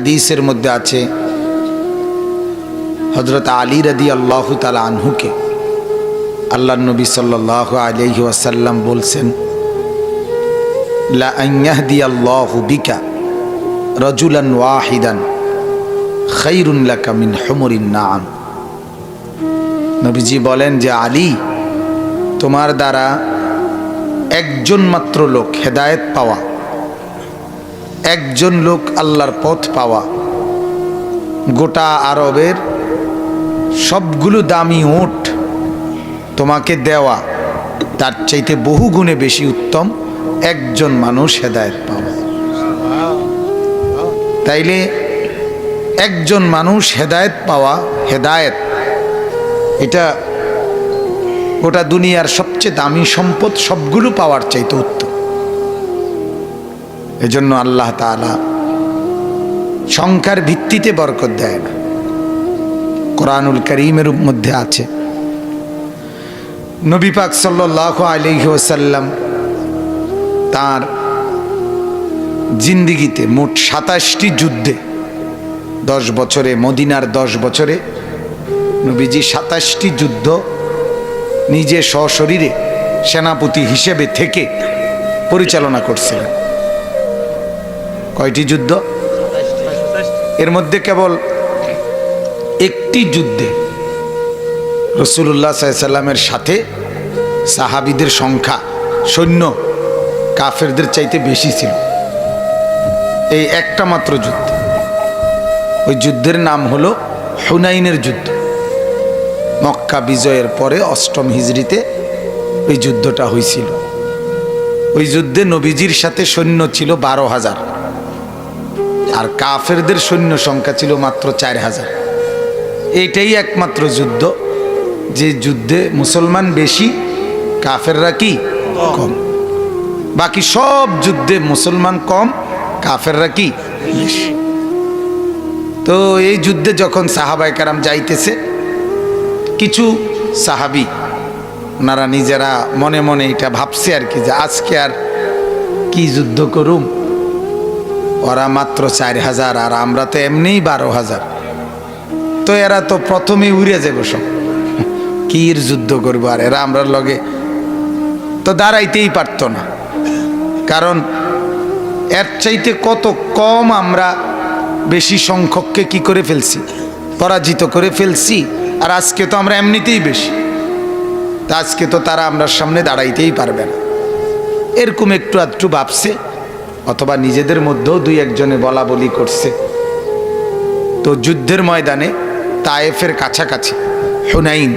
হাদিসের মধ্যে আছে হযরত আলী রাদিয়াল্লাহু তাআলা আনহুকে আল্লাহর নবী সাল্লাল্লাহু আলাইহি ওয়াসাল্লাম বলছেন, লা আন ইয়াহদিয়াল্লাহু বিকা রাজুলান ওয়াহিদান খায়রুন লাকা মিন হুমুরিন নাআম। নবীজি বলেন যে আলী, তোমার দ্বারা একজন মাত্র লোক হেদায়েত পাওয়া, একজন লোক আল্লাহর পথ পাওয়া, গোটা আরবের সবগুলো দামি উট তোমাকে দেওয়া, তার চাইতে বহু গুণে বেশি উত্তম একজন মানুষ হেদায়েত পাওয়া। তাইলে একজন মানুষ হেদায়েত পাওয়া, হেদায়েত এটা গোটা দুনিয়ার সবচেয়ে দামি সম্পদ, সবগুলো পাওয়ার চাইতে উত্তম। এজন্য আল্লাহ তাআলা সংখ্যার ভিত্তিতে বরকত দেয় না। কোরআনুল কারীমের মধ্যে আছে, নবী পাক সাল্লাল্লাহু আলাইহি ওয়াসাল্লাম তার জিন্দেগিতে মোট 27টি যুদ্ধে, 10 বছরে, মদিনার 10 বছরে নবীজি 27টি যুদ্ধ নিজে সশরীরে সেনাপতি হিসেবে থেকে পরিচালনা করছিলেন। কয়টি যুদ্ধ? এর মধ্যে কেবল একটি যুদ্ধে রাসূলুল্লাহ সাল্লাল্লাহু আলাইহি ওয়াসাল্লামের সাথে সাহাবীদের সংখ্যা, সৈন্য কাফেরদের চাইতে বেশি ছিল। এই একটা মাত্র যুদ্ধ, ওই যুদ্ধের নাম হলো হুনাইনের যুদ্ধ। মক্কা বিজয়ের পরে 8ম হিজরিতে ওই যুদ্ধটা হয়েছিল। ওই যুদ্ধে নবীজির সাথে সৈন্য ছিল 12,000, আর কাফেরদের সৈন্য সংখ্যা ছিল মাত্র 4,000। এইটাই একমাত্র যুদ্ধ যে যুদ্ধে মুসলমান বেশি, কাফেররা কি কম। বাকি সব যুদ্ধে মুসলমান কম, কাফেররা কি বেশি। তো এই যুদ্ধে যখন সাহাবায়ে কেরাম যাইতেছে, কিছু সাহাবী ওনারা নিজেরা মনে মনে এটা ভাবছে আর কি, যে আজকে আর কি যুদ্ধ করুম, ওরা মাত্র 4,000 আর আমরা তো এমনিই 12,000, তো এরা তো প্রথমেই উড়ে যাবে সব, কির যুদ্ধ করবো আর এরা আমরা লগে তো দাঁড়াইতেই পারতো না। কারণ এর চাইতে কত কম আমরা বেশি সংখ্যককে কি করে ফেলছি, পরাজিত করে ফেলছি। আর আজকে তো আমরা এমনিতেই বেশি, তা আজকে তো তারা আমরা সামনে দাঁড়াইতেই পারবে না। এরকম একটু আধটু ভাবছে, অথবা নিজেদের মধ্যেও 2-1 বলা বলি করছে। তো যুদ্ধের ময়দানে তায়েফের কাছাকাছি হুনাইন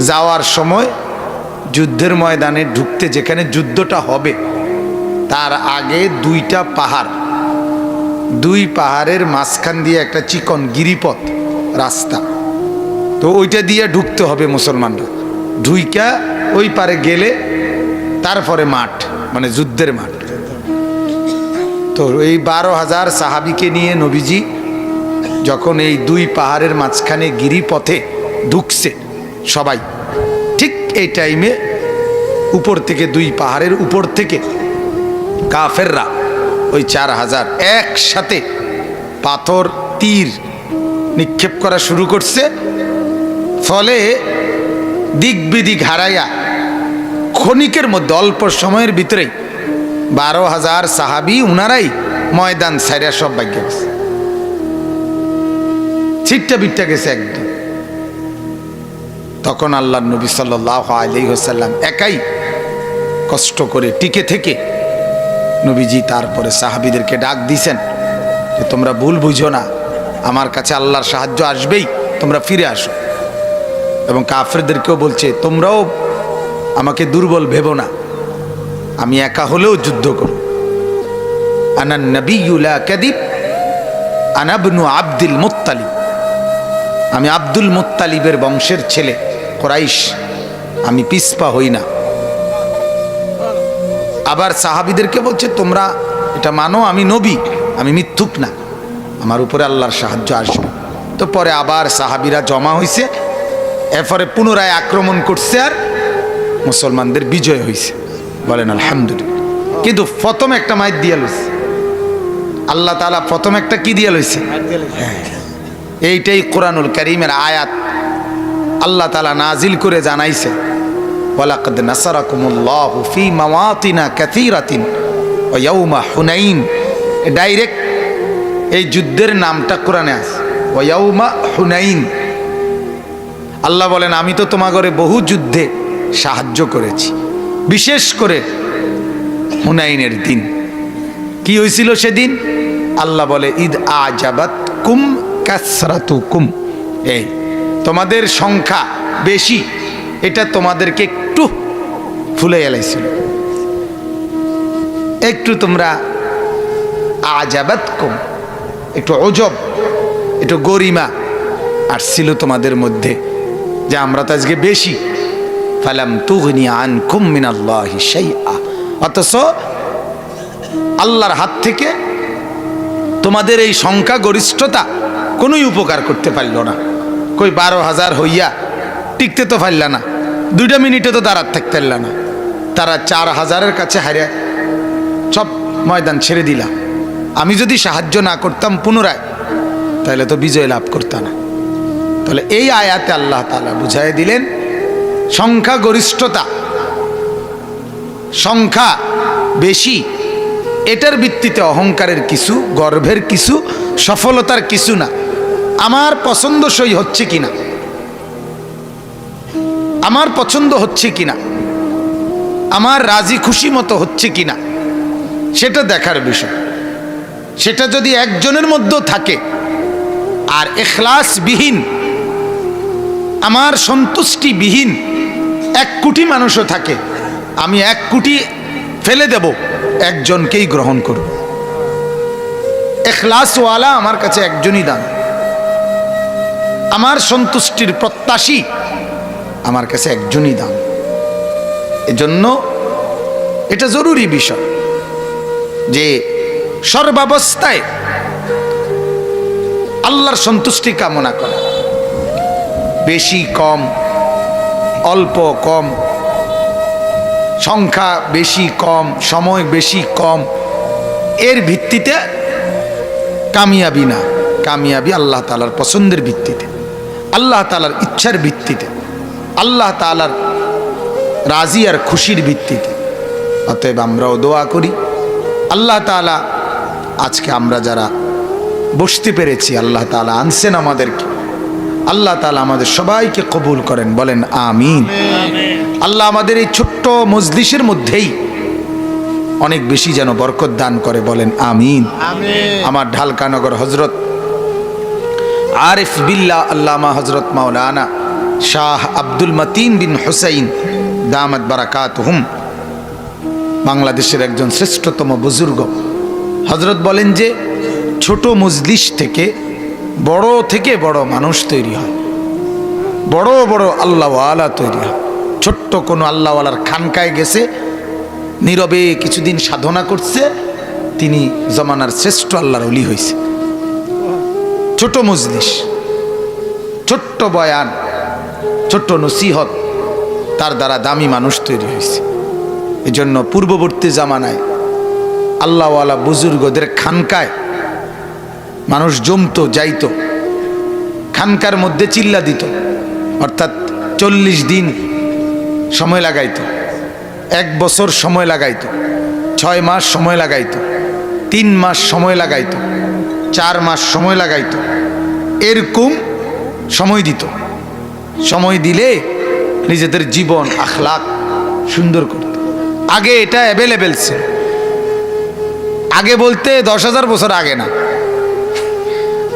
যাওয়ার সময় যুদ্ধের ময়দানে ঢুকতে, যেখানে যুদ্ধটা হবে তার আগে 2টা পাহাড়, 2 পাহাড়ের মাঝখান দিয়ে একটা চিকন গিরিপথ রাস্তা, তো ওইটা দিয়ে ঢুকতে হবে মুসলমানরা। ঢুইকা ওই পারে গেলে তারপরে মাঠ, মানে যুদ্ধের মাঠ। তো এই 12,000 সাহাবীকে নিয়ে নবীজি যখন এই 2 পাহাড়ের মাঝখানে গিরিপথে ঢুকছে সবাই, ঠিক এই টাইমে উপর থেকে 2 পাহাড়ের উপর থেকে কাফেররা ওই 4,000 একসাথে পাথর, তীর নিক্ষেপ করা শুরু করছে। ফলে দিক বিদিক হারাইয়া ক্ষণিকের মধ্যে, অল্প সময়ের ভিতরেই 12,000 সাহাবী উনারাই ময়দান ছাইরা সব ভাগ্যে গেছে, ছিটটা বিটটা গেছে একদম। তখন আল্লাহর নবী সাল্লাল্লাহু আলাইহি ওয়াসাল্লাম একাই কষ্ট করে টিকে থেকে নবীজি তারপরে সাহাবীদেরকে ডাক দিয়েছেন যে তোমরা ভুল বুঝো না, আমার কাছে আল্লাহর সাহায্য আসবেই, তোমরা ফিরে আসো। এবং কাফেরদেরকেও বলছে তোমরাও আমাকে দুর্বল ভেবো না, আমি একা হলেও যুদ্ধ করব। আনা নবিয়্যু লা কাযিব, আনা ইবনু আব্দুল মুত্তালিব, আমি আব্দুল মুত্তালিবের বংশের ছেলে, কুরাইশ, আমি পিছপা হই না। আবার সাহাবীদেরকে বলছে তোমরা এটা মানো, আমি নবী, আমি মিথ্যুক না, আমার উপরে আল্লাহর সাহায্য আসবে। তো পরে আবার সাহাবীরা জমা হয়েছে, এরপরে পুনরায় আক্রমণ করছে আর মুসলমানদের বিজয় হয়েছে। বলেন আলহামদুলিল্লাহ। কিন্তু প্রথম একটা মাইর দিয়ে লইছে, আল্লাহ তাআলা প্রথম একটা কি দিয়ে লইছে, এইটাই কোরআনুল কারীমের আয়াত। আল্লাহ তাআলা নাজিল করে জানাইছে, ওয়ালাকাদ নাসারাকুমুল্লাহু ফি মাওয়াতিনা কাসীরাতিন ওয়া ইয়াউমা হুনাইন। ডাইরেক্ট এই যুদ্ধের নামটা কোরআনে আছে, ওয়া ইয়াউমা হুনাইন। আল্লাহ বলেন আমি তো তোমাগরে বহু যুদ্ধে সাহায্য করেছি, বিশেষ করে হুনাইনের দিন। কি হয়েছিল সেদিন? আল্লাহ বলে ইদ আজাবাতকুম কাসরাতুকুম, এই তোমাদের সংখ্যা বেশি, এটা তোমাদেরকে একটু ফুলে এলাইছিল, একটু তোমরা আজাবাতকুম, একটু অজব, একটু গরিমা আসছিল তোমাদের মধ্যে, যে আমরা তো আজকে বেশি। ফালাম তুগনি আনকুম মিনাল্লাহি শাইআ, অথচ আল্লাহর হাত থেকে তোমাদের এই সংখ্যা গরিষ্ঠতা কোনোই উপকার করতে পারল না। কই 12,000 হইয়া টিকতে তো পারল না, 2 মিনিটে তো দাঁড়াতে থাকতে পারল না। তারা 4,000-এর কাছে হারে সব ময়দান ছেড়ে দিলা। আমি যদি সাহায্য না করতাম পুনরায়, তাহলে তো বিজয় লাভ করতাম না। তাহলে এই আয়াতে আল্লাহ তাআলা বুঝাই দিলেন সংখ্যা গরিষ্ঠতা, সংখ্যা বেশি, এটার ভিত্তিতে অহংকারের কিছু, গর্বের কিছু, সফলতার কিছু না। আমার পছন্দসই হচ্ছে কিনা, আমার পছন্দ হচ্ছে কিনা, আমার রাজি খুশি মতো হচ্ছে কিনা, সেটা দেখার বিষয়। সেটা যদি একজনের মধ্যেও থাকে আর ইখলাসবিহীন, আমার সন্তুষ্টিবিহীন 1 কোটি মানুষও থাকে, আমি 1 কোটি ফেলে দেব, একজনকেই গ্রহণ করব। ইখলাসওয়ালা আমার কাছে একজনই দাম, আমার সন্তুষ্টির প্রত্যাশী আমার কাছে একজনই দাম। এজন্য এটা জরুরি বিষয় যে সর্বাবস্থায় আল্লাহর সন্তুষ্টি কামনা করা। বেশি কম, অল্প কম, সংখ্যা বেশি কম, সময় বেশি কম, এর ভিত্তিতে কামিয়াবি না। কামিয়াবি আল্লাহ তাআলার পছন্দের ভিত্তিতে, আল্লাহ তাআলার ইচ্ছার ভিত্তিতে, আল্লাহ তাআলার রাজি আর খুশির ভিত্তিতে। অতএব আমরাও দোয়া করি আল্লাহ তাআলা আজকে আমরা যারা বসতে পেরেছি, আল্লাহ তাআলা আনছেন আমাদেরকে, আল্লাহ তাআলা আমাদের সবাইকে কবুল করেন, বলেন আমিন। আল্লাহ আমাদের এই ছোট্ট মজলিসের মধ্যেই অনেক বেশি যেন বরকত দান করে, বলেন আমিন। আমার ঢালকানগর হজরত আরিফ বিল্লাহ আল্লামা হজরত মাওলানা শাহ আব্দুল মতিন বিন হুসাইন দামাত বারাকাতুহুম, বাংলাদেশের একজন শ্রেষ্ঠতম বুজুর্গ, হজরত বলেন যে ছোট মজলিস থেকে বড় মানুষ তৈরি হয়, বড় বড় আল্লাহওয়ালা তৈরি হয়। ছোট্ট কোনো আল্লাহওয়ালার খানকায় গেছে, নীরবে কিছুদিন সাধনা করছে, তিনি জমানার শ্রেষ্ঠ আল্লাহর ওলি হয়েছে। ছোট মজলিস, ছোট্ট বয়ান, ছোট্ট নসিহত, তার দ্বারা দামি মানুষ তৈরি হয়েছে। এজন্য পূর্ববর্তী জামানায় আল্লাহওয়ালা বুজুর্গদের খানকায় মানুষ জমতো, যাইতো, খানকার মধ্যে চিল্লা দিত, অর্থাৎ 40 দিন সময় লাগাইতো, 1 বছর সময় লাগাইতো, 6 মাস সময় লাগাইতো, 3 মাস সময় লাগাইতো, 4 মাস সময় লাগাইতো, এরকম সময় দিত। সময় দিলে নিজেদের জীবন আখলাক সুন্দর করত। আগে এটা অ্যাভেলেবেল ছিল, আগে বলতে 10,000 বছর আগে না,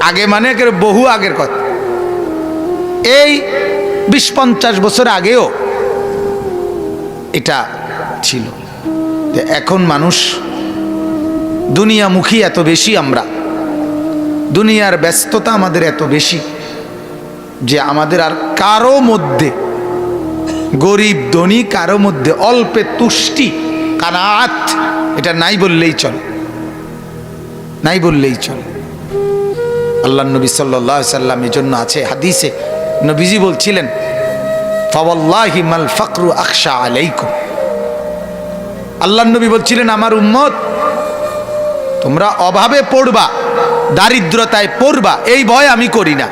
আগে মানে বহু আগের কথা। এই 20-50 বছর আগেও এটা ছিল। এখন মানুষ দুনিয়ামুখী এত বেশি, আমরা দুনিয়ার ব্যস্ততা আমাদের এত বেশি যে আমাদের আর কারো মধ্যে, গরিব ধনী কারো মধ্যে অল্পে তুষ্টি, কানাআত, এটা নাই বললেই চলে, নাই বললেই চলে। আল্লাহ নবী সাল্লাল্লাহু আলাইহি সাল্লাম এর জন্য আছে হাদিসে, নবীজি বলছিলেন ফাওয়াল্লাহি মাল ফাকরু আখশা আলাইকুম। আল্লাহ নবী বলছিলেন আমার উম্মত, তোমরা অভাবে পড়বা, দারিদ্রতায় পড়বা, এই ভয় আমি করি না।